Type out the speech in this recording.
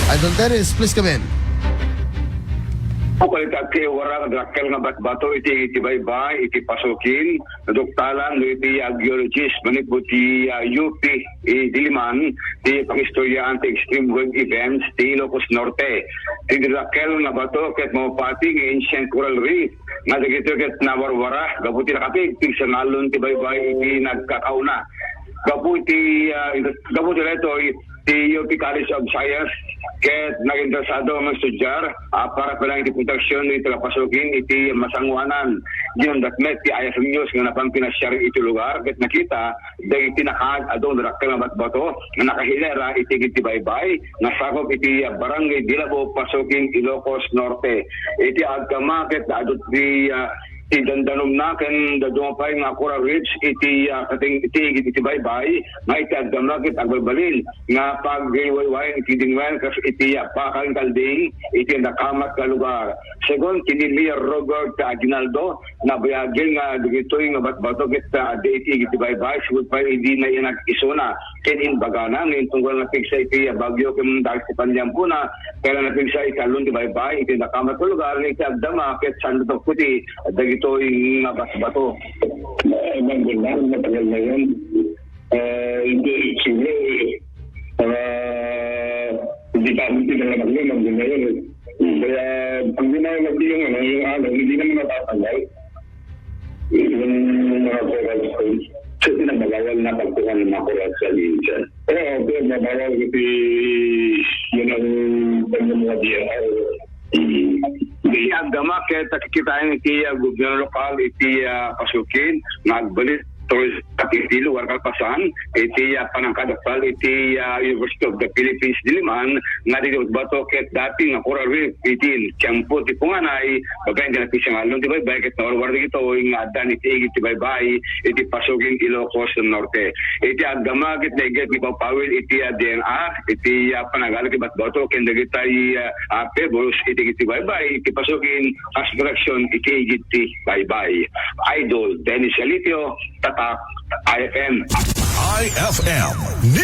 Idol Dennis, please come in. Kulit at kayo warang drakkel nga bato iti baybay iti pasukin doktalan iti geologist manipot ti UP Diliman ti pangistorya anti extreme weather events ti Ilocos Norte. Ti drakkel nga bato ket mapati ng ancient coral reef nga dagito ket nawarwara gaputi nakapig sa nalon ti baybay iti nagkakauna. Gaputi reto ti UP College of Science ket nag-interesado ang estudyar para palang iti proteksyon iti kapasukin iti masangwanan. Diyon datmet ti IFM News nga napang pinasyar iti lugar ket nakita dahil iti nakaag adong drakkel nga batbato nga nakahilera iti baybay nga sakop iti barangay Dilabo Pasukin Ilocos Norte. Iti agkama ket adot ti dandanom na ken dadumapay nga coral reefs iti kating iti baybay nga iti agdam ket agbalbalin nga pagwayway iti dingwen kas iti pakang kalding iti nakamat ka lugar. Segon kini Mayor Robert Aguinaldo na bayagin nga digitoy nga batbato ket iti baybay sugod pa hindi na inag isuna ken in bagana ngin tunggal na piksa iti bagyo ken dahil sa panyampuna kaya na piksa iti alon ti baybay iti nakamat ka lugar iti agdam ket santo puti ito yung bato. Magandang matagal na yun. Hindi sila hindi pa hindi na magandang na yun. Kaya pag ginawag yung alon, hindi naman natatanggal. Yung mga coral stones. So, pinabagawal na pagkuhan ng mga coral sa linsan. Pero mabawal kasi yun ang mga DNR. Iti agdama ket kikitain iti gobyerno lokal iti pasukin nagbalik tourism iti lugar kalpasan iti panangkadaktal iti University of the Philippines Diliman nga dito bato ket dati nga coral reef iti tiempo ti punganay bagay nga napisang alon ti baybay ket nawarwar dito nga adan iti baybay iti pasukin Ilocos Norte. Iti agdama ket neget ni papawil iti DNA iti panangala ti bato ken dagitay pebbles iti baybay iti pasukin construction iti baybay. Idol Dennis Alitio, Tatak, IFM. IFM